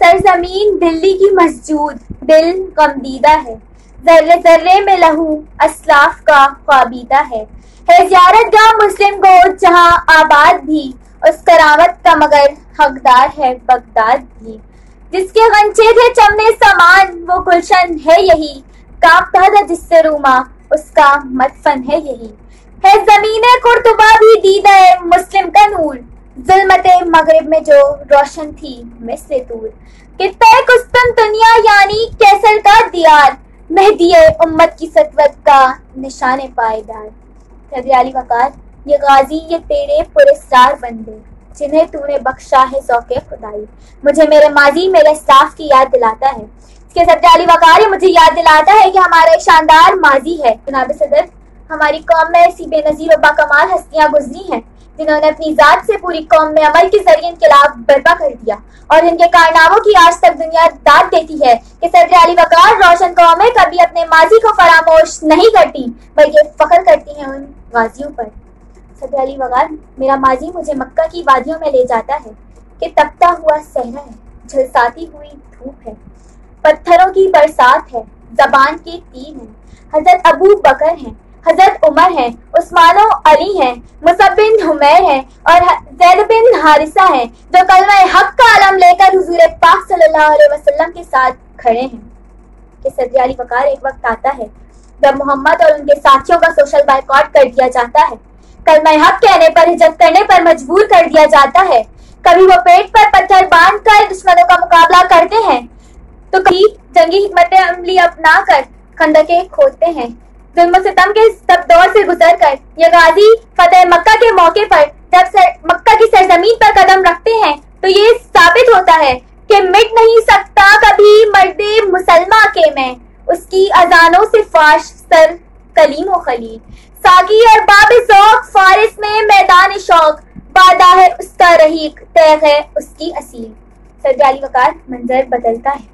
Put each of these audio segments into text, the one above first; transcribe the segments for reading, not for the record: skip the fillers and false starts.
सरजमीन दिल्ली की मस्जूद, दिल गमदीदा है, जर्रे जर्रे में लहू असलाफ का ख्वाबीदा है ज़ियारतगाह मुस्लिम को जहां आबाद भी, उस करामत का मगर हकदार है बगदाद भी। जिसके गंचे थे चमने समान वो गुलशन है यही, कांपता था जिससे रूमा उसका मदफन है यही। है ज़मीने कुर्तुबा भी दीदा है मुस्लिम का नूर, ज़ुल्मते मगरिब में जो रोशन थी मिस्ले तूर। कित्ते कुस्तुनतुनिया यानी कैसर का दियार, मेहदीए उम्मत की सतवत का निशाने पायदार। सदर अली वक़ार, ये गाजी ये तेरे पुरस्कार बंदे, जिन्हें तूने बख्शा है ज़ौक़े खुदाई, मुझे मेरे माजी मेरे इस्लाफ की याद दिलाता है। इसके सदर अली वक़ार, ये मुझे याद दिलाता है कि हमारा एक शानदार माजी है। जनाब सदर, हमारी कौम में ऐसी बेनज़ीर और बाकमाल हस्तियां गुजरी हैं जिन्होंने अपनी जात से पूरी कौम में अमल के जरिए इनकलाब बर्पा कर दिया और जिनके कारनामों की आज तक दुनिया दाद देती है कि सदर अली वक़ार रोशन कौमें कभी अपने माजी को फरामोश नहीं करती बल्कि फख्र करती हैं उन गाजियों पर। सदर अली वक़ार, मेरा माजी मुझे मक्का की वादियों में ले जाता है कि तपता हुआ सहरा है, झलसाती हुई धूप है, पत्थरों की बरसात है, जबान के तीर हैं, हजरत अबू बकर हैं, हजरत उमर हैं, उस्मानो अली हैं, मुसअब बिन उमैर हैं और ज़ैद बिन हारिसा हैं जो कलमा हक का आलम लेकर हुजूर पाक सल्लल्लाहु अलैहि वसल्लम के साथ खड़े हैं। कि सदर अली वक़ार, एक वक्त आता है जब मोहम्मद और उनके साथियों का सोशल बायकॉट कर दिया जाता है, कलमा हक कहने पर हिजरत करने पर मजबूर कर दिया जाता है। कभी वो पेट पर पत्थर बांध कर दुश्मनों का मुकाबला करते हैं तो कभी जंगी हिकमत अमली अपना कर खंदके खोदते हैं। जुल्म सितम के सब दौर से गुजर कर ये गाजी फतेह मक्का के मौके पर जब मक्का की सरजमीन पर कदम रखते हैं तो ये साबित होता है कि मिट नहीं सकता कभी मर्दे मुसलमा के में, उसकी अजानों से फाश सर कलीम व खलील। साकी और बाब ज़ौक़ फारिस में मैदान शौक, वादा है उसका रहीक तय है उसकी असील। सदर अली वक़ार, मंजर बदलता है।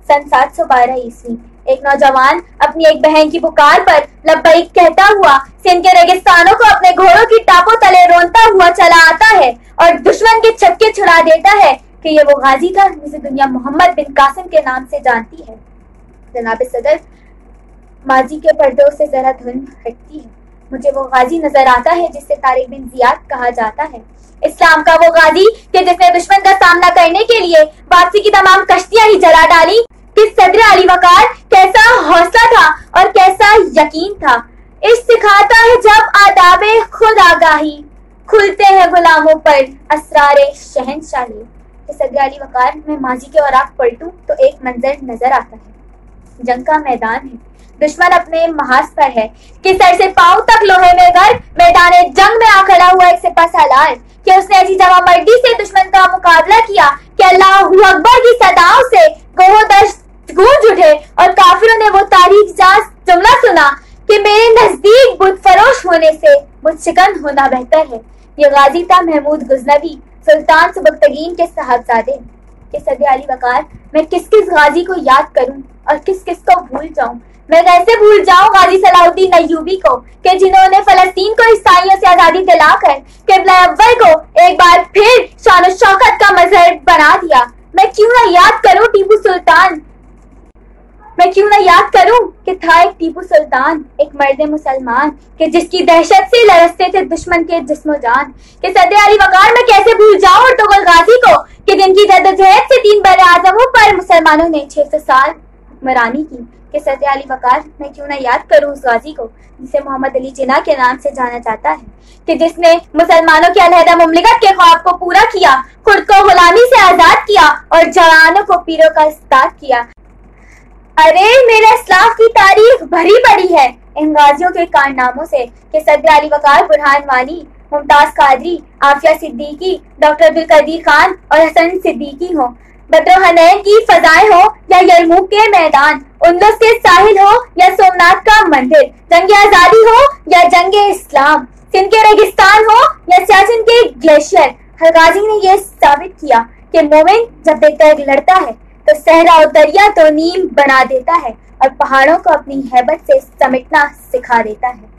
सन 712 ईस्वी एक नौजवान अपनी एक बहन की पुकार पर लब्बैक कहता हुआ सिंध के रेगिस्तानों को अपने घोड़ों की टापों तले रोनता हुआ चला आता है और दुश्मन के छक्के छुड़ा देता है कि ये वो गाजी था जिसे दुनिया मोहम्मद बिन कासिम के नाम से जानती है। जनाब सदर, माजी के पर्दों से जरा धुंध हटती है, मुझे वो गाजी नजर आता है जिससे तारिक बिन जियाद कहा जाता है। इस्लाम का वो गाजी कि जिसने दुश्मन का सामना करने के लिए वापसी की तमाम कश्तियां ही जला डाली। कि सदर अली वक़ार कैसा हौसला था और कैसा यकीन था। इश्क सिखाता है जब आदाबे खुद आगाही, खुलते हैं गुलामों पर असरारे शहनशाही। कि सदर अली वक़ार, मैं माजी के औराक पलटूं तो एक मंजर नजर आता है। जंग का मैदान है, दुश्मन अपने महाज पर है कि सर से पांव तक लोहे में गर्क मैदान जंग में आ खड़ा हुआ एक सिपा सालार कि उसने ऐसी जमा मर्दी से दुश्मन का मुकाबला किया कि अल्लाहू अकबर की सदाओं से गोहो दश्त गूंज उठे और काफिरों ने वो तारीख जास जुमला सुना कि मेरे नजदीक बुत फरोश होने से बुत शिकन होना बेहतर है। ये गाजी था महमूद गजनवी, सुल्तान सुबकतगीन के साहबजादे। कि सदर अली वक़ार, मैं किस किस गाजी को याद करूं और किस किस को भूल जाऊं। मैं कैसे भूल जाऊं गाजी सलाहुद्दीन अय्यूबी को कि जिन्होंने फलस्तीन को ईसाइयों से आजादी दिलाकर क़िबला अव्वल को एक बार फिर शान शौकत का मजहर बना दिया। मैं क्यों ना याद करूं टीपू सुल्तान, मैं क्यों ना याद करूं कि था एक टीपू सुल्तान, एक मर्द मुसलमान कि जिसकी दहशत से लरसते थे दुश्मन के जिस्मो जान। कि सदर अली वक़ार, मैं कैसे भूल जाऊं अर्तुगरुल गाजी को कि जिनकी जद्दोजहद से 3 बड़े आज़मों पर मुसलमानों ने 600 साल हुक्मरानी की। कि सदर अली वक़ार, मैं क्यों ना याद करूं उस गाजी को जिसे मोहम्मद अली जिन्ना के नाम से जाना जाता है कि जिसने मुसलमानों के अलहदा मुमलिकत के ख्वाब को पूरा किया, खुद को गुलामी से आजाद किया और जवानों को पीरों का इस्ताद किया। अरे मेरे इस्लाफ की तारीख भरी पड़ी है इन गाजियों के कारनामों से कि सदर अली वक़ार, बुरहान वानी, मुमताज कादरी, आफिया सिद्दीकी, डॉक्टर अब्दुल कदीर खान और हसन सिद्दीकी हो, बद्र हनैन की फजाएं हो या यरमूक के मैदान, उंदुस के साहिल हो या सोमनाथ का मंदिर, जंग आजादी हो या जंग इस्लाम, सिंध के रेगिस्तान हो या सियाचिन के ग्लेशियर, हर गाजी ने यह साबित किया कि मोमिन जब बेहतर लड़ता है तो सहरा और दरिया तो नीम बना देता है और पहाड़ों को अपनी हैबत से समेटना सिखा देता है।